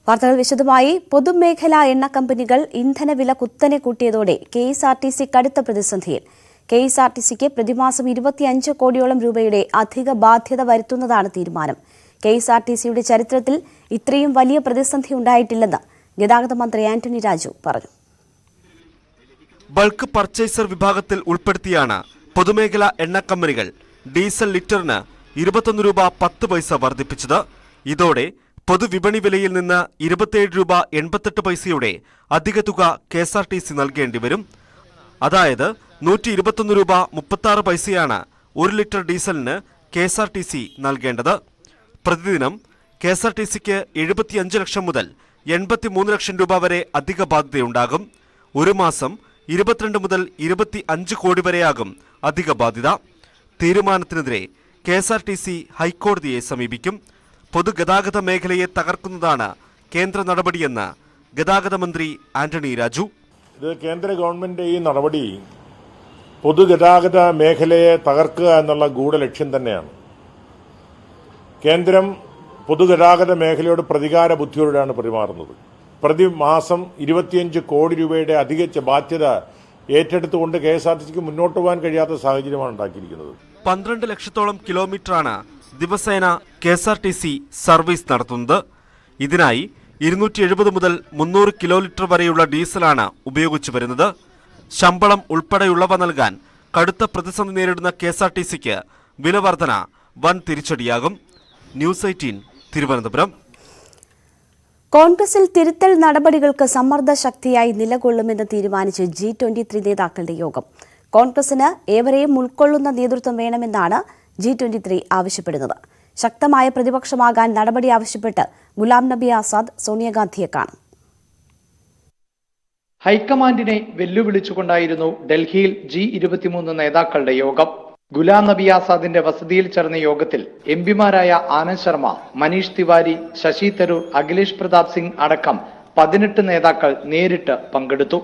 വാർത്തകൾ വിശദമായി. പൊതുമേഖലാ എണ്ണ കമ്പനികൾ ഇന്ധനവില കുത്തനെ കൂട്ടിയതോടെ KSRTC കടുത്ത പ്രതിസന്ധിയിൽ. KSRTCക്ക് പ്രതിമാസം 25 കോടിയോളം രൂപയുടെ അധിക ബാധ്യത വരുത്തുന്നതാണ് തീരുമാനം. KSRTCയുടെ ചരിത്രത്തിൽ ഇത്രയും വലിയ പ്രതിസന്ധി ഉണ്ടായിട്ടില്ലെന്ന് ഗതാഗത മന്ത്രി ആന്റണി രാജു പറഞ്ഞു. ബൾക്ക് പർച്ചേസർ വിഭാഗത്തിൽ ഉൾപ്പെടുത്തിയാണ് പൊതുമേഖലാ എണ്ണ കമ്പനികൾ ഡീസൽ ലിറ്ററിന് 21 രൂപ 10 പൈസ വർദ്ധിപ്പിച്ചത്. ഇതോടെ പൊതുവിപണി വിലയിൽ നിന്ന് 27 രൂപ 88 പൈസയുടെ അധിക തുക KSRTC നൽകേണ്ടി വരും. അതായത് 121 രൂപ 36 പൈസയാണ് 1 ലിറ്റർ ഡീസലിന് KSRTC നൽകേണ്ടത്. പ്രതിദിനം KSRTCക്ക് 75 ലക്ഷം മുതൽ 83 ലക്ഷം രൂപ വരെ അധിക ബാധ്യതയുണ്ടാകും. ഒരു മാസം 22 മുതൽ 25 കോടി വരെയാകും അധിക ബാധ്യത. തീരുമാനത്തിനെതിരെ KSRTC ഹൈക്കോടതിയെ സമീപിക്കും. പൊതുഗതാഗത മേഖലയെ തകർക്കുന്നതാണ് കേന്ദ്ര നടപടിയെന്ന് ഗതാഗത മന്ത്രി ആന്റണി രാജു. ഇത് കേന്ദ്ര ഗവൺമെന്റ് ഈ നടപടി പൊതുഗതാഗത മേഖലയെ തകർക്കുക എന്നുള്ള ഗൂഢലക്ഷ്യം തന്നെയാണ്. കേന്ദ്രം പൊതുഗതാഗത മേഖലയോട് പ്രതികാര ബുദ്ധിയോടെയാണ് പെരുമാറുന്നത്. പ്രതിമാസം 25 കോടി രൂപയുടെ അധിക ബാധ്യത ഏറ്റെടുത്തുകൊണ്ട് KSRTCക്ക് മുന്നോട്ട് പോകാൻ കഴിയാത്ത സാഹചര്യമാണ് ഉണ്ടാക്കിയിരിക്കുന്നത്. 12 ലക്ഷത്തോളം കിലോമീറ്ററാണ് ദിവസേന KSRTC സർവീസ് നടത്തുന്നത്. ഇതിനായി 270 മുതൽ 300 കിലോ ലിറ്റർ വരെയുള്ള ഡീസലാണ് ഉപയോഗിച്ചു വരുന്നത്. ശമ്പളം ഉൾപ്പെടെയുള്ളവ നൽകാൻ കടുത്ത പ്രതിസന്ധി നേരിടുന്ന KSRTCക്ക് വില വർധന വൻ തിരിച്ചടിയാകും. ന്യൂസ് 18 തിരുവനന്തപുരം. കോൺഗ്രസിൽ തിരുത്തൽ നടപടികൾക്ക് സമ്മർദ്ദ ശക്തിയായി നിലകൊള്ളുമെന്ന് തീരുമാനിച്ച് G23 നേതാക്കളുടെ യോഗം. കോൺഗ്രസിന് ഏവരെയും ഉൾക്കൊള്ളുന്ന നേതൃത്വം വേണമെന്നാണ് G23 ആവശ്യപ്പെടുന്നത്. ശക്തമായ പ്രതിപക്ഷമാകാൻ നടപടി ആവശ്യപ്പെട്ട് ഗുലാം നബി ആസാദ് സോണിയാഗാന്ധിയെ കാണും. ഹൈക്കമാൻഡിനെ വെല്ലുവിളിച്ചുകൊണ്ടായിരുന്നു ഡൽഹിയിൽ G23 നേതാക്കളുടെ യോഗം. ഗുലാം നബി ആസാദിന്റെ വസതിയിൽ ചേർന്ന യോഗത്തിൽ എംപിമാരായ ആനന്ദ് ശർമ്മ, മനീഷ് തിവാരി, ശശി തരൂർ, അഖിലേഷ് പ്രതാപ് സിംഗ് അടക്കം 18 നേതാക്കൾ നേരിട്ട് പങ്കെടുത്തു.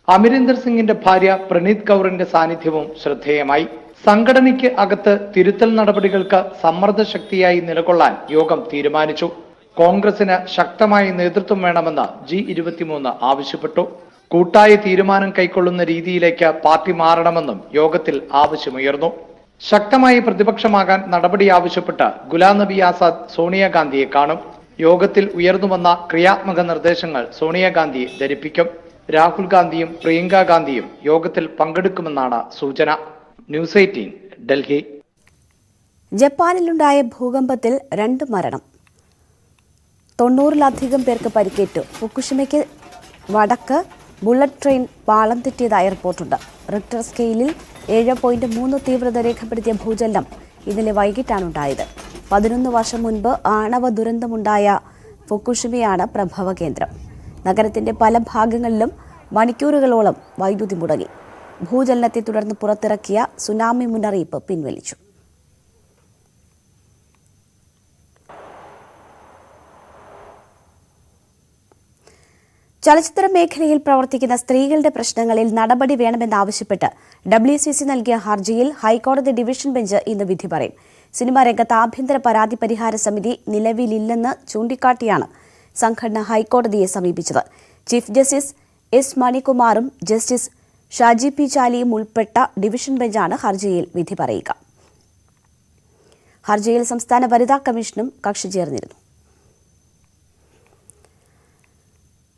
അമരീന്ദർ സിംഗിന്റെ ഭാര്യ പ്രണീത് കൗറിന്റെ സാന്നിധ്യവും ശ്രദ്ധേയമായി. സംഘടനയ്ക്ക് അകത്ത് തിരുത്തൽ നടപടികൾക്ക് സമ്മർദ്ദ ശക്തിയായി നിലകൊള്ളാൻ യോഗം തീരുമാനിച്ചു. കോൺഗ്രസിന് ശക്തമായ നേതൃത്വം വേണമെന്ന് G23 ആവശ്യപ്പെട്ടു. കൂട്ടായ തീരുമാനം കൈക്കൊള്ളുന്ന രീതിയിലേക്ക് പാർട്ടി മാറണമെന്നും യോഗത്തിൽ ആവശ്യമുയർന്നു. ശക്തമായ പ്രതിപക്ഷമാകാൻ നടപടി ആവശ്യപ്പെട്ട് ഗുലാം നബി ആസാദ് സോണിയാഗാന്ധിയെ കാണും. യോഗത്തിൽ ഉയർന്നുവന്ന ക്രിയാത്മക നിർദ്ദേശങ്ങൾ സോണിയാഗാന്ധിയെ ധരിപ്പിക്കും. രാഹുൽ ഗാന്ധിയും പ്രിയങ്ക ഗാന്ധിയും യോഗത്തിൽ പങ്കെടുക്കുമെന്നാണ് സൂചന. ന്യൂസ് 18 ഡൽഹി. ജപ്പാനിലുണ്ടായ ഭൂകമ്പത്തിൽ 2 മരണം, 90-ലധികം പേർക്ക് പരിക്കേറ്റു. ഫുക്കുഷിമയ്ക്ക് വടക്ക് ബുള്ളറ്റ് ട്രെയിൻ പാളം തെറ്റിയതായി റിപ്പോർട്ടുണ്ട്. റിക്ടർ സ്കെയിലിൽ 7.3 തീവ്രത രേഖപ്പെടുത്തിയ ഭൂചലനം ഇന്നലെ വൈകിട്ടാണ് ഉണ്ടായത്. 11 വർഷം മുൻപ് ആണവ ദുരന്തമുണ്ടായ ഫുക്കുഷിമയാണ് പ്രഭവ കേന്ദ്രം. നഗരത്തിന്റെ പല ഭാഗങ്ങളിലും മണിക്കൂറുകളോളം വൈദ്യുതി മുടങ്ങി. ഭൂചലനത്തെ തുടർന്ന് പുറത്തിറക്കിയ സുനാമി മുന്നറിയിപ്പ് പിൻവലിച്ചു. ചലച്ചിത്ര മേഖലയിൽ പ്രവർത്തിക്കുന്ന സ്ത്രീകളുടെ പ്രശ്നങ്ങളിൽ നടപടി വേണമെന്നാവശ്യപ്പെട്ട് WCC നൽകിയ ഹർജിയിൽ ഹൈക്കോടതി ഡിവിഷൻ ബെഞ്ച് ഇന്ന് വിധി പറയും. സിനിമാ രംഗത്ത് ആഭ്യന്തര പരാതി പരിഹാര സമിതി നിലവിലില്ലെന്ന് ചൂണ്ടിക്കാട്ടിയാണ് സംഘടന ഹൈക്കോടതിയെ സമീപിച്ചത്. ചീഫ് ജസ്റ്റിസ് S മണികുമാറും ജസ്റ്റിസ് ഷാജി P ചാലിയും ഉൾപ്പെട്ട ഡിവിഷൻ ബെഞ്ചാണ് ഹർജിയിൽ വിധി പറയുക. ഹർജിയിൽ സംസ്ഥാന വനിതാ കമ്മീഷനും കക്ഷി ചേർന്നിരുന്നു.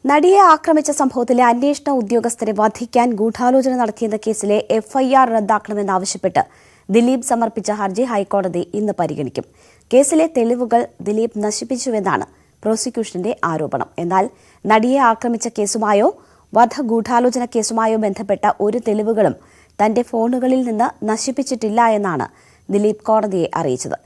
നടിയെ ആക്രമിച്ച സംഭവത്തിലെ അന്വേഷണ ഉദ്യോഗസ്ഥരെ വധിക്കാൻ ഗൂഢാലോചന നടത്തിയെന്ന കേസിലെ FIR റദ്ദാക്കണമെന്നാവശ്യപ്പെട്ട് ദിലീപ് സമർപ്പിച്ച ഹർജി ഹൈക്കോടതി ഇന്ന് പരിഗണിക്കും. കേസിലെ തെളിവുകൾ ദിലീപ് നശിപ്പിച്ചുവെന്നാണ് പ്രോസിക്യൂഷന്റെ ആരോപണം. എന്നാൽ നടിയെ ആക്രമിച്ച കേസുമായോ വധഗൂഢാലോചന കേസുമായോ ബന്ധപ്പെട്ട ഒരു തെളിവുകളും തന്റെ ഫോണുകളിൽ നിന്ന് നശിപ്പിച്ചിട്ടില്ല എന്നാണ് ദിലീപ് കോടതിയെ അറിയിച്ചത്.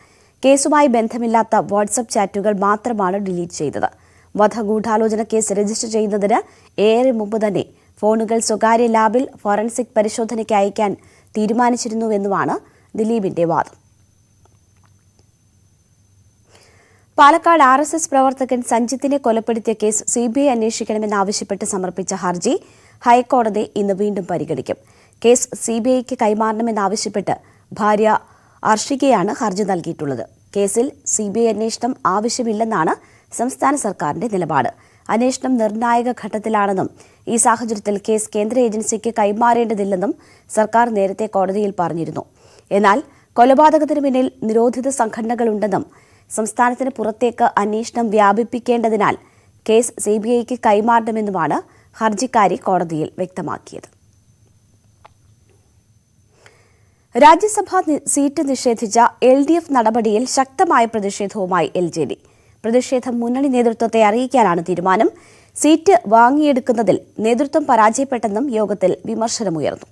കേസുമായി ബന്ധമില്ലാത്ത വാട്സ്ആപ്പ് ചാറ്റുകൾ മാത്രമാണ് ഡിലീറ്റ് ചെയ്തത്. വധഗൂഢാലോചന കേസ് രജിസ്റ്റർ ചെയ്യുന്നതിന് ഏറെ മുമ്പ് തന്നെ ഫോണുകൾ സ്വകാര്യ ലാബിൽ ഫോറൻസിക് പരിശോധനയ്ക്ക് അയക്കാൻ തീരുമാനിച്ചിരുന്നുവെന്നുമാണ് ദിലീപിന്റെ വാദം. പാലക്കാട് RSS പ്രവർത്തകൻ സഞ്ജിത്തിനെ കൊലപ്പെടുത്തിയ കേസ് CBI അന്വേഷിക്കണമെന്നാവശ്യപ്പെട്ട് സമർപ്പിച്ച ഹർജി ഹൈക്കോടതി ഇന്ന് വീണ്ടും പരിഗണിക്കും. കേസ് CBIക്ക് കൈമാറണമെന്നാവശ്യപ്പെട്ട് ഭാര്യ അർഷികയാണ് ഹർജി നൽകിയിട്ടുള്ളത്. കേസിൽ CBI അന്വേഷണം ആവശ്യമില്ലെന്നാണ് സംസ്ഥാന സർക്കാരിന്റെ നിലപാട്. അന്വേഷണം നിർണായക ഘട്ടത്തിലാണെന്നും ഈ സാഹചര്യത്തിൽ കേസ് കേന്ദ്ര ഏജൻസിക്ക് കൈമാറേണ്ടതില്ലെന്നും സർക്കാർ നേരത്തെ കോടതിയിൽ പറഞ്ഞിരുന്നു. എന്നാൽ കൊലപാതകത്തിന് പിന്നിൽ നിരോധിത സംഘടനകളുണ്ടെന്നും സംസ്ഥാനത്തിന് പുറത്തേക്ക് അന്വേഷണം വ്യാപിപ്പിക്കേണ്ടതിനാൽ കേസ് സിബിഐക്ക് കൈമാറണമെന്നുമാണ് ഹർജിക്കാരി കോടതിയിൽ വ്യക്തമാക്കിയത്. രാജ്യസഭാ സീറ്റ് നിഷേധിച്ച LDF നടപടിയിൽ ശക്തമായ പ്രതിഷേധവുമായി LJD. പ്രതിഷേധം മുന്നണി നേതൃത്വത്തെ അറിയിക്കാനാണ് തീരുമാനം. സീറ്റ് വാങ്ങിയെടുക്കുന്നതിൽ നേതൃത്വം പരാജയപ്പെട്ടെന്നും യോഗത്തിൽ വിമർശനമുയർന്നു.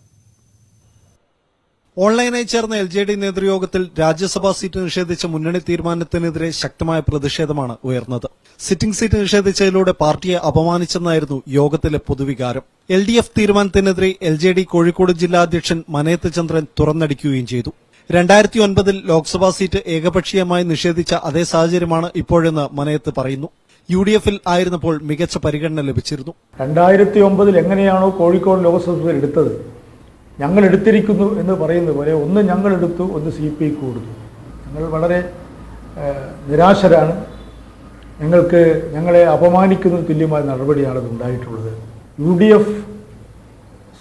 ഓൺലൈനായി ചേർന്ന LJD നേതൃയോഗത്തിൽ രാജ്യസഭാ സീറ്റ് നിഷേധിച്ച മുന്നണി തീരുമാനത്തിനെതിരെ ശക്തമായ പ്രതിഷേധമാണ് ഉയർന്നത്. സിറ്റിംഗ് സീറ്റ് നിഷേധിച്ചതിലൂടെ പാർട്ടിയെ അപമാനിച്ചെന്നായിരുന്നു യോഗത്തിലെ പൊതുവികാരം. LDF തീരുമാനത്തിനെതിരെ LJD കോഴിക്കോട് ജില്ലാ അധ്യക്ഷൻ മനേത്ത് ചന്ദ്രൻ തുറന്നടിക്കുകയും ചെയ്തു. 2009 ലോക്സഭാ സീറ്റ് ഏകപക്ഷീയമായി നിഷേധിച്ച അതേ സാഹചര്യമാണ് ഇപ്പോഴെന്ന് മനേത്ത് പറയുന്നു. UDF-ൽ ആയിരുന്നപ്പോൾ മികച്ച പരിഗണന ലഭിച്ചിരുന്നു. 2009 എങ്ങനെയാണോ കോഴിക്കോട് ലോക്സഭയിൽ എടുത്തത്, ഞങ്ങൾ എടുത്തിരിക്കുന്നു എന്ന് പറയുന്ന പോലെ ഒന്ന് ഞങ്ങൾ എടുത്തു, ഒന്ന് CPI കൊടുത്തു. ഞങ്ങൾ വളരെ നിരാശരാണ്. ഞങ്ങളെ അപമാനിക്കുന്ന തുല്യമായ നടപടിയാണ് ഉണ്ടായിട്ടുള്ളത്. UDF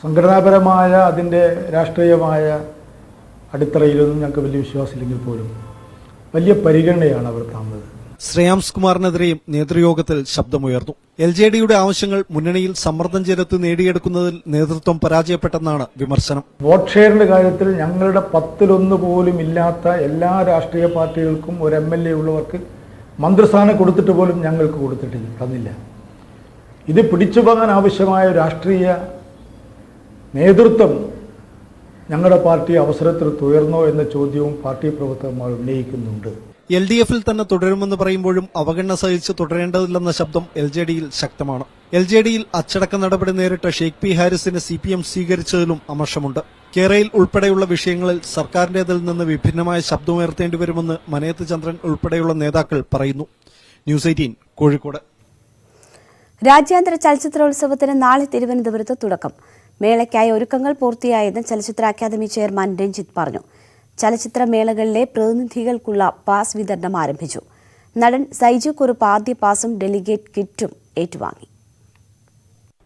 സംഘടനാപരമായ അതിൻ്റെ രാഷ്ട്രീയമായ അടിത്തറയിലൊന്നും ഞങ്ങൾക്ക് വലിയ വിശ്വാസമില്ലെങ്കിൽ പോലും വലിയ പരിഗണനയാണ് അവർ തന്നത്. ശ്രേയാംസ് കുമാറിനെതിരെയും നേതൃയോഗത്തിൽ ശബ്ദമുയർന്നു. LJD-യുടെ ആവശ്യങ്ങൾ മുന്നണിയിൽ സമ്മർദ്ദം ചെലുത്തി നേടിയെടുക്കുന്നതിൽ നേതൃത്വം പരാജയപ്പെട്ടെന്നാണ് വിമർശനം. വോട്ട് ഷെയറിന്റെ കാര്യത്തിൽ ഞങ്ങളുടെ 10-1 പോലും ഇല്ലാത്ത എല്ലാ രാഷ്ട്രീയ പാർട്ടികൾക്കും ഒരു MLA ഉള്ളവർക്ക് മന്ത്രിസ്ഥാനം കൊടുത്തിട്ട് പോലും ഞങ്ങൾക്ക് തന്നില്ല. ഇത് പിടിച്ചുപോകാൻ ആവശ്യമായ രാഷ്ട്രീയ നേതൃത്വം ഞങ്ങളുടെ പാർട്ടി അവസരത്തിൽ തുയർന്നോ എന്ന ചോദ്യവും പാർട്ടി പ്രവർത്തകന്മാർ ഉന്നയിക്കുന്നുണ്ട്. LDF-ൽ തന്നെ തുടരുമെന്ന് പറയുമ്പോഴും അവഗണന സഹിച്ച് തുടരേണ്ടതില്ലെന്ന ശബ്ദം LJD-യിൽ ശക്തമാണ്. LJD-യിൽ അച്ചടക്ക നടപടി നേരിട്ട ഷെയ്ഖ് പി ഹാരിസിനെ CPM സ്വീകരിച്ചതിലും അമർഷമുണ്ട്. കേരയിൽ ഉൾപ്പെടെയുള്ള വിഷയങ്ങളിൽ സർക്കാരിന്റേതിൽ നിന്ന് വിഭിന്നമായ ശബ്ദമുയർത്തേണ്ടിവരുമെന്ന് മനേത്ത് ചന്ദ്രൻ ഉൾപ്പെടെയുള്ള നേതാക്കൾ പറയുന്നു. ന്യൂസ് 18 കോഴിക്കോട്. രാജ്യാന്തര ചലച്ചിത്രോത്സവത്തിന് നാളെ തിരുവനന്തപുരത്ത് തുടക്കം. മേളയ്ക്കായി ഒരുക്കങ്ങൾ പൂർത്തിയായെന്ന് ചലച്ചിത്ര അക്കാദമി ചെയർമാൻ രഞ്ജിത്ത് പറഞ്ഞു. ചലച്ചിത്രമേളകളിലെ പ്രതിനിധികൾക്കുള്ള പാസ് വിതരണം ആരംഭിച്ചു. നടൻ സൈജു കുറുപ്പ് ആദ്യ പാസും ഡെലിഗേറ്റ് കിറ്റും ഏറ്റുവാങ്ങി.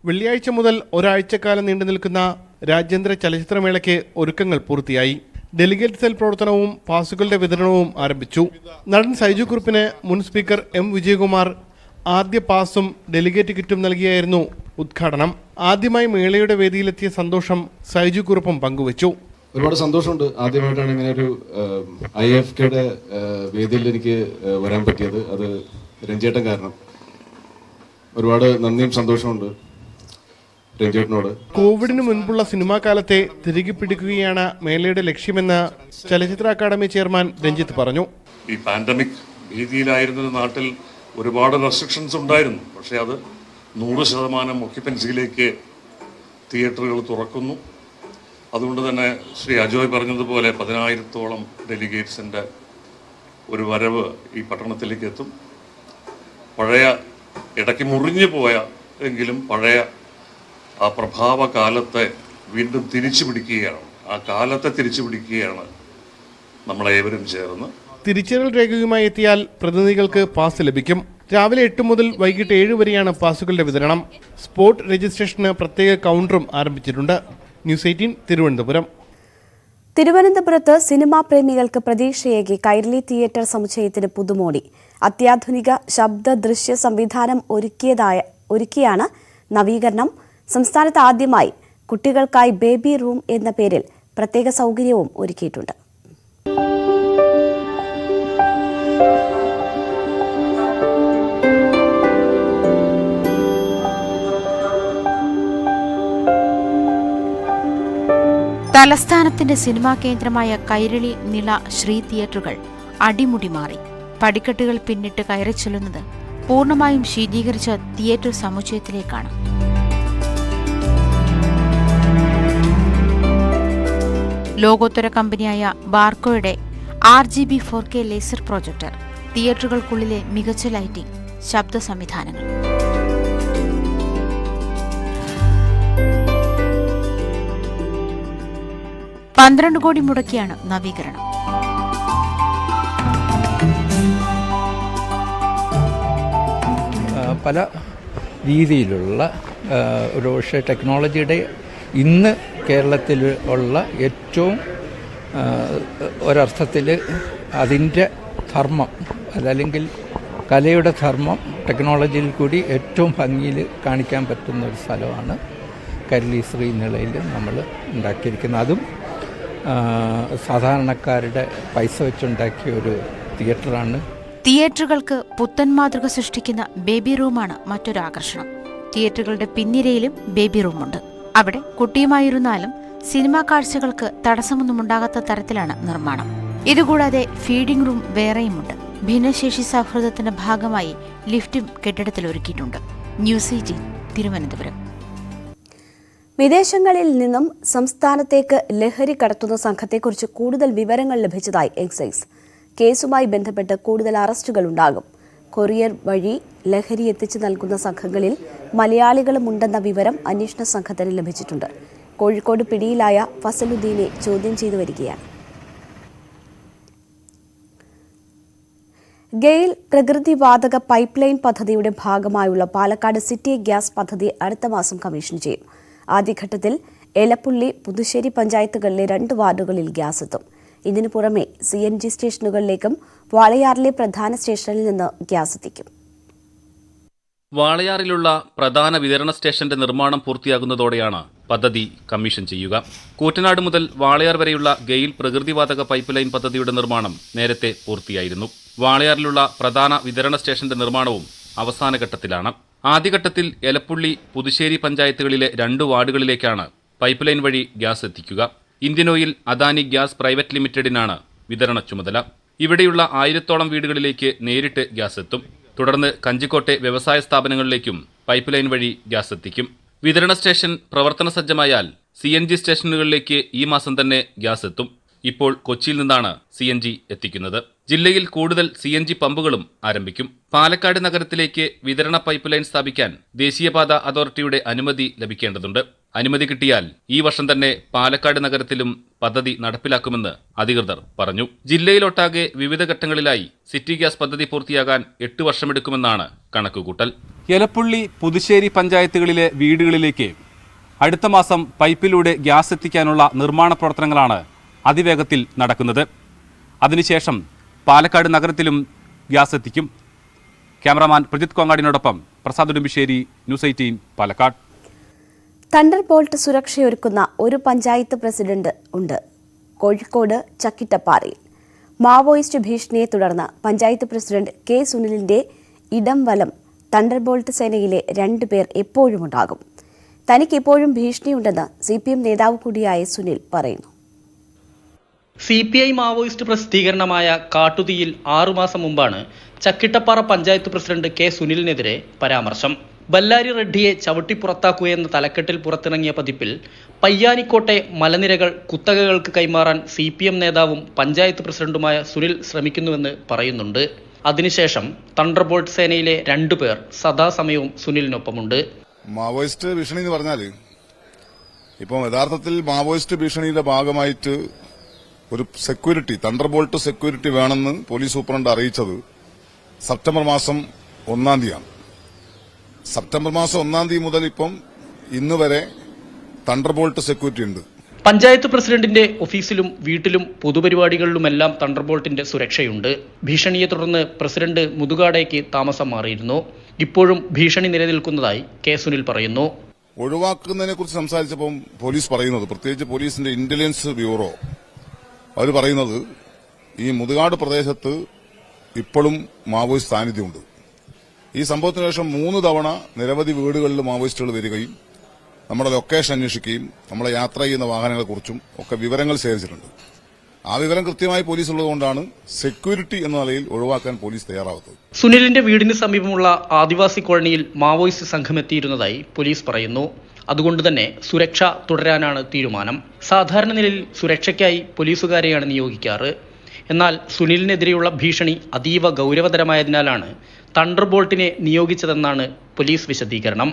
വെള്ളിയാഴ്ച മുതൽ ഒരാഴ്ചക്കാലം നീണ്ടുനിൽക്കുന്ന രാജ്യാന്തര ചലച്ചിത്രമേളയ്ക്ക് ഒരുക്കങ്ങൾ പൂർത്തിയായി. ഡെലിഗേറ്റ് സെൽ പ്രവർത്തനവും പാസുകളുടെ വിതരണവും ആരംഭിച്ചു. നടൻ സൈജു കുറുപ്പിന് മുൻ സ്പീക്കർ M. വിജയകുമാർ ആദ്യ പാസും ഡെലിഗേറ്റ് കിറ്റും നൽകിയായിരുന്നു ഉദ്ഘാടനം. ആദ്യമായി മേളയുടെ വേദിയിലെത്തിയ സന്തോഷം സൈജു കുറുപ്പും പങ്കുവച്ചു. ഒരുപാട് സന്തോഷമുണ്ട്. ആദ്യമായിട്ടാണ് ഇങ്ങനെ ഒരു IFKയുടെ വേദിയിൽ എനിക്ക് വരാൻ പറ്റിയത്. അത് രഞ്ജേട്ടൻ കാരണം. ഒരുപാട് നന്ദിയും സന്തോഷമുണ്ട് രഞ്ജേട്ടനോട്. കോവിഡിന് മുൻപുള്ള സിനിമാ കാലത്തെ തിരികെ പിടിക്കുകയാണ് മേളയുടെ ലക്ഷ്യമെന്ന് ചലച്ചിത്ര അക്കാദമി ചെയർമാൻ രഞ്ജിത്ത് പറഞ്ഞു. ഈ പാൻഡമിക് ഭീതിയിലായിരുന്ന നാട്ടിൽ ഒരുപാട് റെസ്ട്രിക്ഷൻസ് ഉണ്ടായിരുന്നു. പക്ഷേ അത് 100% ഒക്യുപ്പൻസിയിലേക്ക് തിയേറ്ററുകൾ തുറക്കുന്നു. അതുകൊണ്ട് തന്നെ ശ്രീ അജോയ് പറഞ്ഞതുപോലെ 10,000-ഓളം ഡെലിഗേറ്റ്സിൻ്റെ ഒരു വരവ് ഈ പട്ടണത്തിലേക്ക് എത്തും. പഴയ ഇടയ്ക്ക് മുറിഞ്ഞു പോയ എങ്കിലും പഴയ ആ പ്രഭാവ കാലത്തെ വീണ്ടും തിരിച്ചു പിടിക്കുകയാണ്. ആ കാലത്തെ തിരിച്ചു പിടിക്കുകയാണ് നമ്മളേവരും ചേർന്ന്. തിരിച്ചറിയൽ രേഖയുമായി എത്തിയാൽ പ്രതിനിധികൾക്ക് പാസ് ലഭിക്കും. രാവിലെ 8 മുതൽ വൈകിട്ട് 7 വരെയാണ് പാസുകളുടെ വിതരണം. സ്പോട്ട് രജിസ്ട്രേഷന് പ്രത്യേക കൗണ്ടറും ആരംഭിച്ചിട്ടുണ്ട്. ന്യൂസ് 18 തിരുവനന്തപുരം. തിരുവനന്തപുരത്ത് സിനിമാ പ്രേമികൾക്ക് പ്രതീക്ഷയേകി കൈരളി തിയേറ്റർ സമുച്ചയത്തിന് പുതുമോടി. അത്യാധുനിക ശബ്ദ ദൃശ്യ സംവിധാനം ഒരുക്കിയാണ് നവീകരണം. സംസ്ഥാനത്ത് ആദ്യമായി കുട്ടികൾക്കായി ബേബി റൂം എന്ന പേരിൽ പ്രത്യേക സൗകര്യവും ഒരുക്കിയിട്ടുണ്ട്. തലസ്ഥാനത്തിന്റെ സിനിമാ കേന്ദ്രമായ കൈരളി നിള ശ്രീ തിയേറ്ററുകൾ അടിമുടി മാറി. പടിക്കെട്ടുകൾ പിന്നിട്ട് കയറി ചെല്ലുന്നത് പൂർണ്ണമായും ശീതീകരിച്ച തിയേറ്റർ സമുച്ചയത്തിലേക്കാണ്. ലോകോത്തര കമ്പനിയായ ബാർക്കോയുടെ RGB 4K ലേസർ പ്രൊജക്ടർ, തിയേറ്ററുകൾക്കുള്ളിലെ മികച്ച ലൈറ്റിംഗ്, ശബ്ദ സംവിധാനങ്ങൾ. $12 കോടി മുടക്കിയാണ് നവീകരണം. 20 പല രീതിയിലുള്ള ഒരു പക്ഷേ ടെക്നോളജിയുടെ ഇന്ന് കേരളത്തിൽ ഉള്ള ഏറ്റവും ഒരർത്ഥത്തിൽ അതിൻ്റെ ധർമ്മം അതല്ലെങ്കിൽ കലയുടെ ധർമ്മം ടെക്നോളജിയിൽ കൂടി ഏറ്റവും ഭംഗിയിൽ കാണിക്കാൻ പറ്റുന്ന ഒരു സ്ഥലമാണ് കൈരളി ശ്രീനിളയിൽ നമ്മൾ ഉണ്ടാക്കിയിരിക്കുന്നത്. അതും സാധാരണക്കാരുടെ പൈസ വെച്ചുണ്ടാക്കിയ ഒരു തിയേറ്ററാണ്. തിയേറ്ററുകൾക്ക് പുത്തൻ മാതൃക സൃഷ്ടിക്കുന്ന ബേബി റൂമാണ് മറ്റൊരു ആകർഷണം. തിയേറ്ററുകളുടെ പിന്നിരയിലും ബേബി റൂമുണ്ട്. അവിടെ കുട്ടിയുമായിരുന്നാലും സിനിമാ കാഴ്ചകൾക്ക് തടസ്സമൊന്നുമുണ്ടാകാത്ത തരത്തിലാണ് നിർമ്മാണം. ഇതുകൂടാതെ ഫീഡിംഗ് റൂം വേറെയുമുണ്ട്. ഭിന്നശേഷി സൗഹൃദത്തിന്റെ ഭാഗമായി ലിഫ്റ്റും കെട്ടിടത്തിൽ ഒരുക്കിയിട്ടുണ്ട്. ന്യൂസ് 18 തിരുവനന്തപുരം. വിദേശങ്ങളിൽ നിന്നും സംസ്ഥാനത്തേക്ക് ലഹരി കടത്തുന്ന സംഘത്തെക്കുറിച്ച് കൂടുതൽ വിവരങ്ങൾ ലഭിച്ചതായി എക്സൈസ്. കേസുമായി ബന്ധപ്പെട്ട് കൂടുതൽ അറസ്റ്റുകൾ ഉണ്ടാകും. കൊറിയർ വഴി ലഹരി എത്തിച്ചു നൽകുന്ന സംഘങ്ങളിൽ മലയാളികളുമുണ്ടെന്ന വിവരം അന്വേഷണ സംഘത്തിന് ലഭിച്ചിട്ടുണ്ട്. കോഴിക്കോട് പിടിയിലായ ഫസലുദ്ദീനെ ചോദ്യം ചെയ്തു വരികയാണ്. ഗെയിൽ പ്രകൃതിവാതക പൈപ്പ് ലൈൻ പദ്ധതിയുടെ ഭാഗമായുള്ള പാലക്കാട് സിറ്റി ഗ്യാസ് പദ്ധതി അടുത്ത മാസം കമ്മീഷൻ ചെയ്യും. ആദ്യഘട്ടത്തിൽ എലപ്പുള്ളി, പുതുശ്ശേരി പഞ്ചായത്തുകളിലെ 2 വാർഡുകളിൽ ഗ്യാസ് എത്തും. ഇതിനു പുറമെ CNG സ്റ്റേഷനുകളിലേക്കും വാളയാറിലെ പ്രധാന സ്റ്റേഷനിൽ നിന്ന് ഗ്യാസ് എത്തിക്കും. വാളയാറിലുള്ള പ്രധാന വിതരണ സ്റ്റേഷന്റെ നിർമ്മാണം പൂർത്തിയാകുന്നതോടെയാണ് പദ്ധതി കമ്മീഷൻ ചെയ്യുക. കൂറ്റനാട് മുതൽ വാളയാർ വരെയുള്ള ഗെയിൽ പ്രകൃതിവാതക പൈപ്പ് ലൈൻ പദ്ധതിയുടെ നിർമ്മാണം നേരത്തെ പൂർത്തിയായിരുന്നു. വാളയാറിലുള്ള പ്രധാന വിതരണ സ്റ്റേഷന്റെ നിർമ്മാണവും അവസാന ഘട്ടത്തിലാണ്. ആദ്യഘട്ടത്തിൽ എലപ്പുള്ളി, പുതുശ്ശേരി പഞ്ചായത്തുകളിലെ 2 വാർഡുകളിലേക്കാണ് പൈപ്പ് ലൈൻ വഴി ഗ്യാസ് എത്തിക്കുക. Indian oil, Adani gas private ലിമിറ്റഡിനാണ് വിതരണ ചുമതല. ഇവിടെയുള്ള 1000-ഓളം വീടുകളിലേക്ക് നേരിട്ട് ഗ്യാസ് എത്തും. തുടർന്ന് കഞ്ചിക്കോട്ടെ വ്യവസായ സ്ഥാപനങ്ങളിലേക്കും പൈപ്പ് ലൈൻ വഴി ഗ്യാസ് എത്തിക്കും. വിതരണ സ്റ്റേഷൻ പ്രവർത്തന സജ്ജമായാൽ CNG സ്റ്റേഷനുകളിലേക്ക് ഈ മാസം തന്നെ ഗ്യാസ് എത്തും. ഇപ്പോൾ കൊച്ചിയിൽ നിന്നാണ് CNG എത്തിക്കുന്നത്. ജില്ലയിൽ കൂടുതൽ CNG പമ്പുകളും ആരംഭിക്കും. പാലക്കാട് നഗരത്തിലേക്ക് വിതരണ പൈപ്പ് ലൈൻ സ്ഥാപിക്കാൻ ദേശീയപാത അതോറിറ്റിയുടെ അനുമതി ലഭിക്കേണ്ടതുണ്ട്. അനുമതി കിട്ടിയാൽ ഈ വർഷം തന്നെ പാലക്കാട് നഗരത്തിലും പദ്ധതി നടപ്പിലാക്കുമെന്ന് അധികൃതർ പറഞ്ഞു. ജില്ലയിലൊട്ടാകെ വിവിധ ഘട്ടങ്ങളിലായി സിറ്റി ഗ്യാസ് പദ്ധതി പൂർത്തിയാകാൻ 8 വർഷമെടുക്കുമെന്നാണ് കണക്കുകൂട്ടൽ. എലപ്പുള്ളി, പുതുശ്ശേരി പഞ്ചായത്തുകളിലെ വീടുകളിലേക്ക് അടുത്ത മാസം പൈപ്പിലൂടെ ഗ്യാസ് എത്തിക്കാനുള്ള നിർമ്മാണ പ്രവർത്തനങ്ങളാണ് അതിവേഗത്തിൽ നടക്കുന്നത്. അതിനുശേഷം പാലക്കാട് നഗരത്തിലും ഗ്യാസ് എത്തിക്കും. ക്യാമറാമാൻ പ്രജിത് കോങ്ങാടിനോടൊപ്പം Prasad Udumbissery, news 18 Palakkad. Thunder bolt സുരക്ഷയൊരുക്കുന്ന ഒരു പഞ്ചായത്ത് പ്രസിഡന്റ് ഉണ്ട് കോഴിക്കോട് ചക്കിട്ടപ്പാറയിൽ. മാവോയിസ്റ്റ് ഭീഷണിയെ തുടർന്ന് പഞ്ചായത്ത് പ്രസിഡന്റ് K. സുനിലിന്റെ ഇടം വലം തണ്ടർ ബോൾട്ട് സേനയിലെ 2 പേർ എപ്പോഴും ഉണ്ടാകും. തനിക്ക് ഇപ്പോഴും ഭീഷണിയുണ്ടെന്ന് CPM നേതാവ് കൂടിയായ സുനിൽ പറയുന്നു. CPI മാവോയിസ്റ്റ് പ്രസിദ്ധീകരണമായ കാട്ടുതീയിൽ 6 മാസം മുമ്പാണ് ചക്കിട്ടപ്പാറ പഞ്ചായത്ത് പ്രസിഡന്റ് K. സുനിലിനെതിരെ പരാമർശം. ബല്ലാരി റെഡ്ഡിയെ ചവിട്ടി പുറത്താക്കുകയെന്ന തലക്കെട്ടിൽ പുറത്തിറങ്ങിയ പതിപ്പിൽ പയ്യാനിക്കോട്ടെ മലനിരകൾ കുത്തകകൾക്ക് കൈമാറാൻ CPM നേതാവും പഞ്ചായത്ത് പ്രസിഡന്റുമായ സുനിൽ ശ്രമിക്കുന്നുവെന്ന് പറയുന്നുണ്ട്. അതിനുശേഷം തണ്ടർബോൾട്ട് സേനയിലെ 2 പേർ സദാസമയവും സുനിലിനൊപ്പമുണ്ട്. മാവോയിസ്റ്റ് ഭീഷണി എന്ന് പറഞ്ഞാൽ ഇപ്പം യഥാർത്ഥത്തിൽ മാവോയിസ്റ്റ് ഭീഷണിയുടെ ഭാഗമായിട്ട് ഒരു സെക്യൂരിറ്റി, തണ്ടർബോൾട്ട് സെക്യൂരിറ്റി വേണമെന്ന് പോലീസ് സൂപ്രണ്ട് അറിയിച്ചത് സെപ്റ്റംബർ മാസം 1-ാം തീയതിയാണ്. സെപ്റ്റംബർ മാസം 1-ാം തീയതി മുതൽ ഇപ്പം ഇന്ന് വരെ തണ്ടർബോൾട്ട് സെക്യൂരിറ്റി ഉണ്ട്. പഞ്ചായത്ത് പ്രസിഡന്റിന്റെ ഓഫീസിലും വീട്ടിലും പൊതുപരിപാടികളിലുമെല്ലാം തണ്ടർബോൾട്ടിന്റെ സുരക്ഷയുണ്ട്. ഭീഷണിയെ തുടർന്ന് പ്രസിഡന്റ് മുതുകാടേക്ക് താമസം മാറിയിരുന്നു. ഇപ്പോഴും ഭീഷണി നിലനിൽക്കുന്നതായി K. സുനിൽ പറയുന്നു. ഒഴിവാക്കുന്നതിനെ കുറിച്ച് സംസാരിച്ചപ്പം പോലീസ് പറയുന്നത്, പ്രത്യേകിച്ച് പോലീസിന്റെ ഇന്റലിജൻസ് ബ്യൂറോ അവർ പറയുന്നത്, ഈ മുതുകാട് പ്രദേശത്ത് ഇപ്പോഴും മാവോയിസ്റ്റ് സാന്നിധ്യമുണ്ട്. ഈ സംഭവത്തിന് ശേഷം 3 തവണ നിരവധി വീടുകളിൽ മാവോയിസ്റ്റുകൾ വരികയും നമ്മുടെ ലൊക്കേഷൻ അന്വേഷിക്കുകയും നമ്മളെ യാത്ര ചെയ്യുന്ന വാഹനങ്ങളെക്കുറിച്ചും ഒക്കെ വിവരങ്ങൾ ശേഖരിച്ചിട്ടുണ്ട്. ആ വിവരം കൃത്യമായി പോലീസ് ഉള്ളതുകൊണ്ടാണ് സെക്യൂരിറ്റി എന്ന നിലയിൽ ഒഴിവാക്കാൻ പോലീസ് തയ്യാറാവുന്നത്. സുനിലിന്റെ വീടിന് സമീപമുള്ള ആദിവാസി കോളനിയിൽ മാവോയിസ്റ്റ് സംഘമെത്തിയിരുന്നതായി പോലീസ് പറയുന്നു. അതുകൊണ്ട് തന്നെ സുരക്ഷ തുടരാനാണ് തീരുമാനം. സാധാരണ നിലയിൽ സുരക്ഷയ്ക്കായി പോലീസുകാരെയാണ് നിയോഗിക്കാറ്. എന്നാൽ സുനിലിനെതിരെയുള്ള ഭീഷണി അതീവ ഗൗരവതരമായതിനാലാണ് തണ്ടർബോൾട്ടിനെ നിയോഗിച്ചതെന്നാണ് പോലീസ് വിശദീകരണം.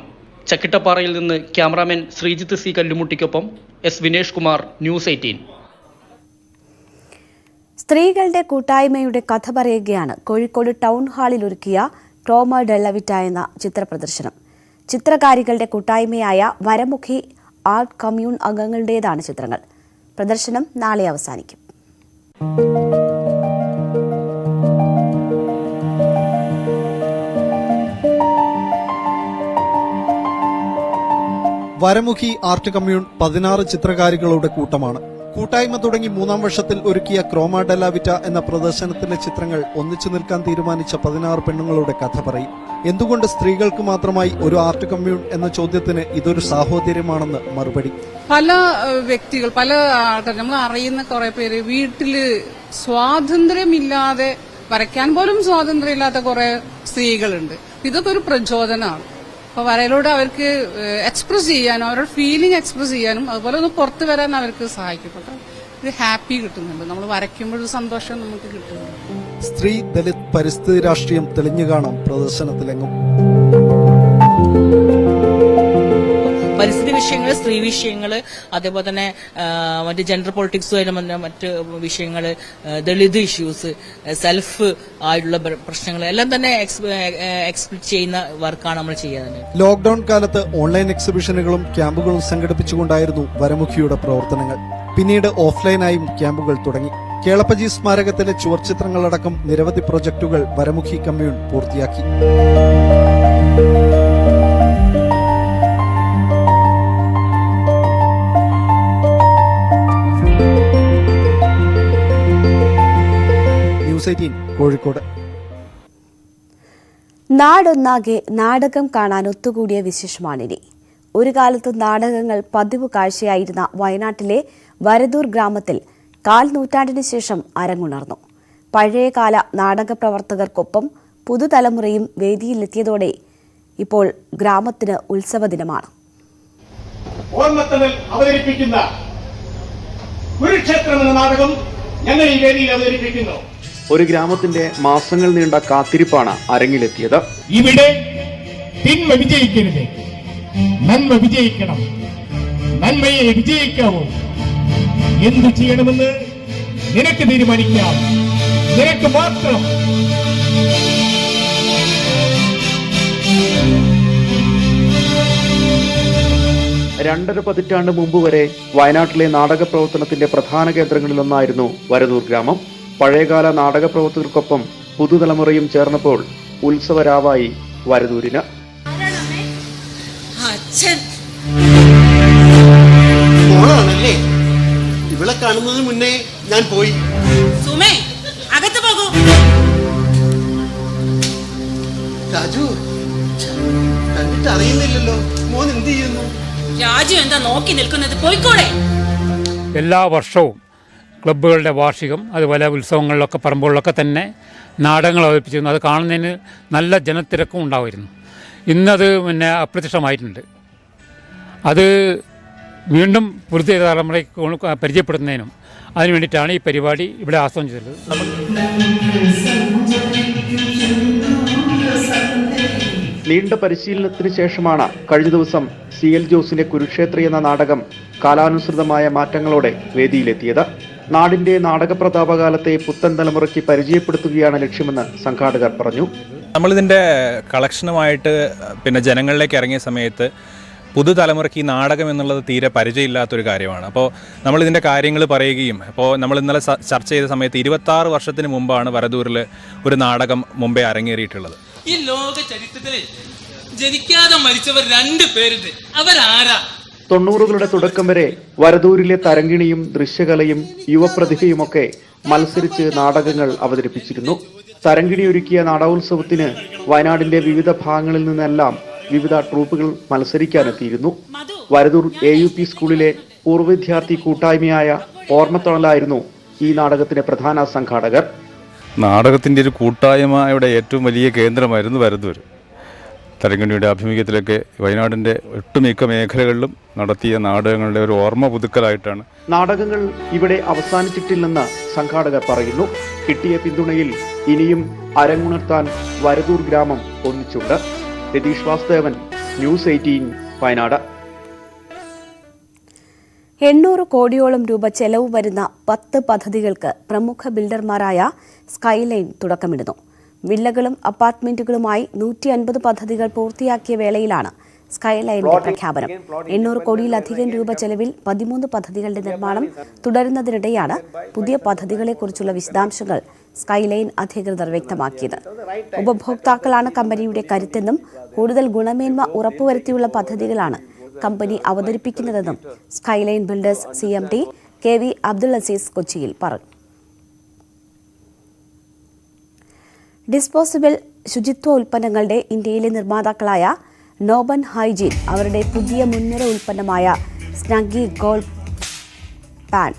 ചക്കിട്ടപ്പാറയിൽ നിന്ന് cameraman Sreejith C. കല്ലുമുട്ടിക്കൊപ്പം S. Vinesh Kumar, news 18. സ്ത്രീകളുടെ കൂട്ടായ്മയുടെ കഥ പറയുകയാണ് കോഴിക്കോട് ടൗൺ ഹാളിൽ ഒരുക്കിയ ക്രോമ ഡെല്ലവിറ്റ എന്ന ചിത്രപ്രദർശനം. ചിത്രകാരികളുടെ കൂട്ടായ്മയായ വരമുഖി ആർട്ട് കമ്മ്യൂൺ അംഗങ്ങളുടേതാണ് ചിത്രങ്ങൾ. പ്രദർശനം നാളെ അവസാനിക്കും. വരമുഖി ആർട്ട് കമ്മ്യൂൺ 16 ചിത്രകാരികളുടെ കൂട്ടമാണ്. കൂട്ടായ്മ തുടങ്ങി 3-ാം വർഷത്തിൽ ഒരുക്കിയ ക്രോമ ഡെല്ലവിറ്റ എന്ന പ്രദർശനത്തിലെ ചിത്രങ്ങൾ ഒന്നിച്ചു നിൽക്കാൻ തീരുമാനിച്ച 16 പെണ്ണുങ്ങളുടെ കഥ പറയും. എന്തുകൊണ്ട് സ്ത്രീകൾക്ക് മാത്രമായി ഒരു ആർട്ട് കമ്മ്യൂൺ എന്ന ചോദ്യത്തിന് ഇതൊരു സാഹോദര്യമാണെന്ന് മറുപടി. പല വ്യക്തികൾ, പല ആൾക്കാർ, നമ്മൾ അറിയുന്ന കുറെ പേര് വീട്ടില് സ്വാതന്ത്ര്യമില്ലാതെ വരയ്ക്കാൻ പോലും സ്വാതന്ത്ര്യമില്ലാത്ത കുറെ സ്ത്രീകളുണ്ട്. ഇതൊക്കെ ഒരു പ്രചോദനമാണ്. അപ്പൊ വരയിലൂടെ അവർക്ക് എക്സ്പ്രസ് ചെയ്യാനും അവരുടെ ഫീലിംഗ് എക്സ്പ്രസ് ചെയ്യാനും അതുപോലെ ഒന്ന് പുറത്തു വരാൻ അവർക്ക് സഹായിക്കും. ഒരു ഹാപ്പി കിട്ടുന്നുണ്ട്. നമ്മൾ വരയ്ക്കുമ്പോൾ സന്തോഷം നമുക്ക് കിട്ടുന്നുണ്ട്. സ്ത്രീ, ദലിത്, പരിസ്ഥിതി രാഷ്ട്രീയം തെളിഞ്ഞു കാണാം പ്രദർശനത്തിലെങ്ങും. പരിസ്ഥിതി വിഷയങ്ങൾ, സ്ത്രീ വിഷയങ്ങൾ, അതേപോലെ തന്നെ മറ്റ് ജെൻഡർ പൊളിറ്റിക്സുമായിട്ട് മറ്റ് വിഷയങ്ങൾ, ദളിത് ഇഷ്യൂസ്, സെൽഫ് ആയിട്ടുള്ള പ്രശ്നങ്ങൾ എല്ലാം തന്നെ എക്സ്പ്ലിറ്റ് ചെയ്യുന്ന വർക്കാണ് നമ്മൾ ചെയ്യാറ്. ലോക്ഡൌൺ കാലത്ത് ഓൺലൈൻ എക്സിബിഷനുകളും ക്യാമ്പുകളും സംഘടിപ്പിച്ചുകൊണ്ടായിരുന്നു വരമുഖിയുടെ പ്രവർത്തനങ്ങൾ. പിന്നീട് ഓഫ്ലൈനായും ക്യാമ്പുകൾ തുടങ്ങി. കേളപ്പജി സ്മാരകത്തിലെ ചുവർച്ചിത്രങ്ങളടക്കം നിരവധി പ്രൊജക്ടുകൾ വരമുഖി കമ്മ്യൂൺ പൂർത്തിയാക്കി. ന്യൂസ് 18 കോഴിക്കോട്. നാടൊന്നാകെ നാടകം കാണാൻ ഒത്തുകൂടിയ വിശേഷമാണിനി. ഒരു കാലത്ത് നാടകങ്ങൾ പതിവ് കാഴ്ചയായിരുന്ന വയനാട്ടിലെ വരദൂർ ഗ്രാമത്തിൽ 4 നൂറ്റാണ്ടിന് ശേഷം അരങ്ങുണർന്നു. പഴയകാല നാടക പ്രവർത്തകർക്കൊപ്പം പുതുതലമുറയും വേദിയിലെത്തിയതോടെ ഇപ്പോൾ ഗ്രാമത്തിന് ഉത്സവദിനമാണ്. ഓർമ്മത്തണൽ അവതരിപ്പിക്കുന്ന കുരുക്ഷേത്രം എന്ന നാടകം ഞങ്ങൾ ഈ വേദിയിൽ അവതരിപ്പിക്കുന്നു. ഒരു ഗ്രാമത്തിന്റെ മാസങ്ങൾ നീണ്ട കാത്തിരിപ്പാണ് അരങ്ങിലെത്തിയത്. ഇവിടെ തിന്മ വിജയിക്കരുത്, നന്മ വിജയിക്കണം. നന്മയെ വിജയിക്കാവൂ. എന്തു ചെയ്യണമെന്ന് നിനക്ക് തീരുമാനിക്കാം, നിനക്ക് മാത്രം. രണ്ടര പതിറ്റാണ്ട് മുമ്പ് വരെ വയനാട്ടിലെ നാടക പ്രവർത്തനത്തിന്റെ പ്രധാന കേന്ദ്രങ്ങളിലൊന്നായിരുന്നു വരദൂർ ഗ്രാമം. പഴയകാല നാടക പ്രവർത്തകർക്കൊപ്പം പുതുതലമുറയും ചേർന്നപ്പോൾ ഉത്സവരാവായി വരദൂരിന്. മോളാണല്ലേ? ഇവളെ കാണുന്നതിന് മുന്നേ ഞാൻ പോയി. അകത്ത് പോകൂ. രാജു, കണ്ടിട്ട് അറിയുന്നില്ലല്ലോ. മോൻ എന്ത് ചെയ്യുന്നു? രാജു എന്താ നോക്കി നിൽക്കുന്നത്? പോയിക്കോടെ. എല്ലാ വർഷവും ക്ലബ്ബുകളുടെ വാർഷികം, അതുപോലെ ഉത്സവങ്ങളിലൊക്കെ പറമ്പുകളിലൊക്കെ തന്നെ നാടകങ്ങൾ അവതരിപ്പിച്ചിരുന്നു. അത് കാണുന്നതിന് നല്ല ജനത്തിരക്കും ഉണ്ടാവുമായിരുന്നു. ഇന്നത് അപ്രത്യക്ഷമായിട്ടുണ്ട്. അത് വീണ്ടും പുതിയ തലമുറയ്ക്ക് പരിചയപ്പെടുത്തുന്നതിനും അതിനു വേണ്ടിയിട്ടാണ് ഈ പരിപാടി ഇവിടെ ആസൂത്രണം ചെയ്തത്. നീണ്ട പരിശീലനത്തിന് ശേഷമാണ് കഴിഞ്ഞ ദിവസം CL ജോസിന്റെ കുരുക്ഷേത്രി എന്ന നാടകം കാലാനുസൃതമായ മാറ്റങ്ങളോടെ വേദിയിലെത്തിയത്. നാടിന്റെ നാടക പ്രതാപകാലത്തെ പുത്തൻ തലമുറയ്ക്ക് പരിചയപ്പെടുത്തുകയാണ് ലക്ഷ്യമെന്ന് സംഘാടകർ പറഞ്ഞു. നമ്മളിതിൻ്റെ കളക്ഷനുമായിട്ട് ജനങ്ങളിലേക്ക് ഇറങ്ങിയ സമയത്ത് പുതുതലമുറയ്ക്ക് ഈ നാടകം എന്നുള്ളത് തീരെ പരിചയമില്ലാത്തൊരു കാര്യമാണ്. അപ്പോൾ നമ്മളിതിൻ്റെ കാര്യങ്ങൾ പറയുകയും, അപ്പോൾ നമ്മൾ ഇന്നലെ ചർച്ച ചെയ്ത സമയത്ത് 26 വർഷത്തിന് മുമ്പാണ് വരദൂരിൽ ഒരു നാടകം മുമ്പേ അരങ്ങേറിയിട്ടുള്ളത്. ഈ ലോക ചരിത്രത്തിൽ ജനിക്കാതെ മരിച്ചവർ 2 പേരുണ്ട്. അവരാരാ? 90കളുടെ തുടക്കം വരെ വരദൂരിലെ തരങ്കിണിയും ദൃശ്യകലയും യുവപ്രതിഭയുമൊക്കെ മത്സരിച്ച് നാടകങ്ങൾ അവതരിപ്പിച്ചിരുന്നു. തരങ്കിണി ഒരുക്കിയ നാടകോത്സവത്തിന് വയനാടിന്റെ വിവിധ ഭാഗങ്ങളിൽ നിന്നെല്ലാം വിവിധ ട്രൂപ്പുകൾ മത്സരിക്കാനെത്തിയിരുന്നു. വരദൂർ AUP സ്കൂളിലെ പൂർവ്വ വിദ്യാർത്ഥി കൂട്ടായ്മയായ ഓർമ്മത്തണലായിരുന്നു ഈ നാടകത്തിന്റെ പ്രധാന സംഘാടകർ. നാടകത്തിൻ്റെ ഒരു കൂട്ടായ്മയുടെ ഏറ്റവും വലിയ കേന്ദ്രമായിരുന്നു വരദൂർ. തരങ്കിണിയുടെ ആഭിമുഖ്യത്തിലൊക്കെ വയനാടിൻ്റെ ഒട്ടുമിക്ക മേഖലകളിലും നടത്തിയ നാടകങ്ങളുടെ ഒരു ഓർമ്മ പുതുക്കലായിട്ടാണ്. നാടകങ്ങൾ ഇവിടെ അവസാനിച്ചിട്ടില്ലെന്ന് സംഘാടകർ പറയുന്നു. കിട്ടിയ പിന്തുണയിൽ ഇനിയും അരങ്ങുണർത്താൻ വരദൂർ ഗ്രാമം ഒന്നിച്ചുണ്ട്. രതീഷ് വാസുദേവൻ, ന്യൂസ് 18 വയനാട്. 800 കോടിയോളം രൂപ ചെലവ് വരുന്ന 10 പദ്ധതികൾക്ക് പ്രമുഖ ബിൽഡർമാരായ സ്കൈലൈൻ തുടക്കമിടുന്നു. വില്ലകളും അപ്പാർട്ട്മെന്റുകളുമായി 150 പദ്ധതികൾ പൂർത്തിയാക്കിയ വേളയിലാണ് സ്കൈലൈനിന്റെ പ്രഖ്യാപനം. 800 കോടിയിലധികം രൂപ ചെലവിൽ 13 പദ്ധതികളുടെ നിർമ്മാണം തുടരുന്നതിനിടെയാണ് പുതിയ പദ്ധതികളെക്കുറിച്ചുള്ള വിശദാംശങ്ങൾ സ്കൈലൈൻ അധികൃതർ വ്യക്തമാക്കിയത്. ഉപഭോക്താക്കളാണ് കമ്പനിയുടെ കരുത്തെന്നും കൂടുതൽ ഗുണമേന്മ ഉറപ്പുവരുത്തിയുള്ള പദ്ധതികളാണ് കമ്പനി അവതരിപ്പിക്കുന്നതെന്നും skyline builders CMD KV Abdul Azeez കൊച്ചിയിൽ പറഞ്ഞു. ഡിസ്പോസിബിൾ ശുചിത്വ ഉൽപ്പന്നങ്ങളുടെ ഇന്ത്യയിലെ നിർമ്മാതാക്കളായ നോബൻ ഹൈജീൻ അവരുടെ പുതിയ മുൻനിര ഉൽപ്പന്നമായ സ്നഗ്ഗി ഗോൾഡ് പാൻ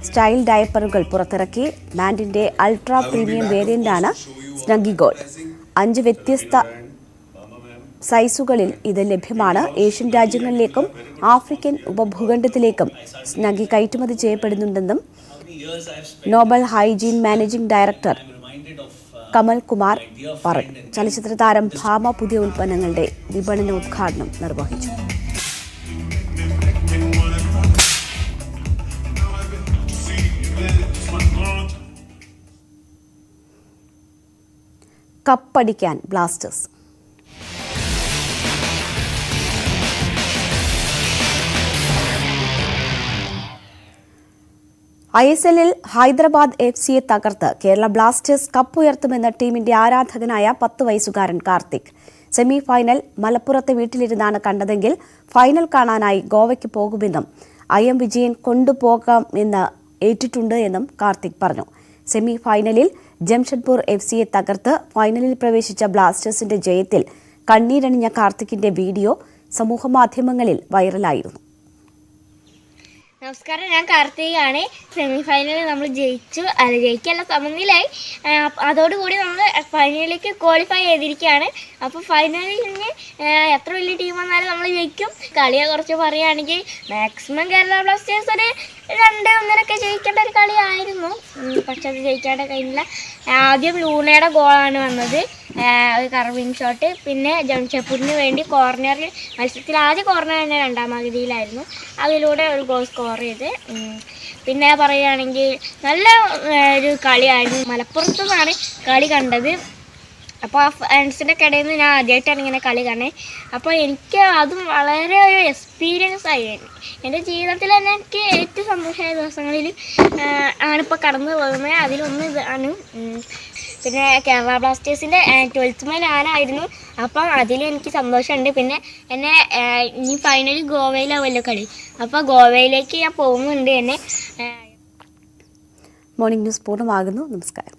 സ്റ്റൈൽ ഡയപ്പറുകൾ പുറത്തിറക്കി. ബാൻഡിന്റെ അൾട്രാ പ്രീമിയം വേരിയന്റാണ് സ്നഗ്ഗി ഗോൾഡ്. 5 വ്യത്യസ്ത സൈസുകളിൽ ഇത് ലഭ്യമാണ്. ഏഷ്യൻ രാജ്യങ്ങളിലേക്കും ആഫ്രിക്കൻ ഉപഭൂഖണ്ഡത്തിലേക്കും സ്നഗ്ഗി കയറ്റുമതി ചെയ്യപ്പെടുന്നുണ്ടെന്നും Nobel hygiene managing director Kamal Kumar പറഞ്ഞു. ചലച്ചിത്ര താരം ഭാമ പുതിയ ഉൽപ്പന്നങ്ങളുടെ വിപണനോദ്ഘാടനം നിർവഹിച്ചു. കപ്പടിക്കാൻ ബ്ലാസ്റ്റേഴ്സ്. ISLൽ ഹൈദരാബാദ് FCയെ തകർത്ത് കേരള ബ്ലാസ്റ്റേഴ്സ് കപ്പ് ഉയർത്തുമെന്ന് ടീമിന്റെ ആരാധകനായ 10 വയസ്സുകാരൻ കാർത്തിക്. സെമി ഫൈനൽ മലപ്പുറത്തെ വീട്ടിലിരുന്നാണ് കണ്ടതെങ്കിൽ ഫൈനൽ കാണാനായി ഗോവയ്ക്ക് പോകുമെന്നും IM വിജയൻ കൊണ്ടുപോകാമെന്ന് ഏറ്റിട്ടുണ്ട് എന്നും കാർത്തിക് പറഞ്ഞു. സെമി ഫൈനലിൽ ജംഷഡ്പൂർ FCയെ തകർത്ത് ഫൈനലിൽ പ്രവേശിച്ച ബ്ലാസ്റ്റേഴ്സിന്റെ ജയത്തിൽ കണ്ണീരണിഞ്ഞ കാർത്തിക്കിന്റെ വീഡിയോ സമൂഹമാധ്യമങ്ങളിൽ വൈറലായിരുന്നു. നമസ്കാരം, ഞാൻ കാർത്തികാണ്. സെമി ഫൈനലിൽ നമ്മൾ ജയിക്കല്ല സമനിലായി. അതോടുകൂടി നമ്മൾ ഫൈനലിലേക്ക് ക്വാളിഫൈ ചെയ്തിരിക്കുകയാണ്. അപ്പോൾ ഫൈനലിൽ നിന്ന് എത്ര വലിയ ടീം വന്നാലും നമ്മൾ ജയിക്കും. കളിയെ കുറിച്ച് പറയുകയാണെങ്കിൽ മാക്സിമം കേരള ബ്ലാസ്റ്റേഴ്സ് ഒരു 2-1 ജയിക്കേണ്ട ഒരു കളിയായിരുന്നു. പക്ഷെ അത് ജയിക്കാണ്ട് കഴിഞ്ഞില്ല. ആദ്യം ലൂണയുടെ ഗോളാണ് വന്നത്, ഒരു കർവിങ് ഷോട്ട്. പിന്നെ ജംഷഡ്പൂരിന് വേണ്ടി കോർണറിൽ മത്സരത്തിൽ ആദ്യ കോർണർ തന്നെ 2ാം പകുതിയിലായിരുന്നു. അതിലൂടെ ഒരു ഗോൾ സ്കോർ ചെയ്ത്. പിന്നെ പറയുകയാണെങ്കിൽ നല്ല ഒരു കളിയായിരുന്നു. മലപ്പുറത്തു നിന്നാണ് കളി കണ്ടത്. അപ്പോൾ ആ ഫ്രണ്ട്സിൻ്റെ ഇടയിൽ നിന്ന് ഞാൻ ആദ്യമായിട്ടാണ് ഇങ്ങനെ കളി കാണുന്നത്. അപ്പോൾ എനിക്ക് അതും വളരെ ഒരു എക്സ്പീരിയൻസ് ആയിരുന്നു. എൻ്റെ ജീവിതത്തിൽ തന്നെ എനിക്ക് ഏറ്റവും സന്തോഷമായ ദിവസങ്ങളിൽ ആണിപ്പോൾ കടന്നു പോകുന്നത്. അതിലൊന്ന് ഇതാണ്. പിന്നെ കേരള ബ്ലാസ്റ്റേഴ്സിൻ്റെ 12th മാൻ ഞാനായിരുന്നു. അപ്പം അതിൽ എനിക്ക് സന്തോഷമുണ്ട്. പിന്നെ എന്നെ ഇനി ഫൈനലി ഗോവയിലാവുമല്ലോ കളി, അപ്പോൾ ഗോവയിലേക്ക് ഞാൻ പോകുന്നുണ്ട്. എന്നെ മോർണിംഗ് ന്യൂസ് പൂർണ്ണമാകുന്നു. നമസ്കാരം.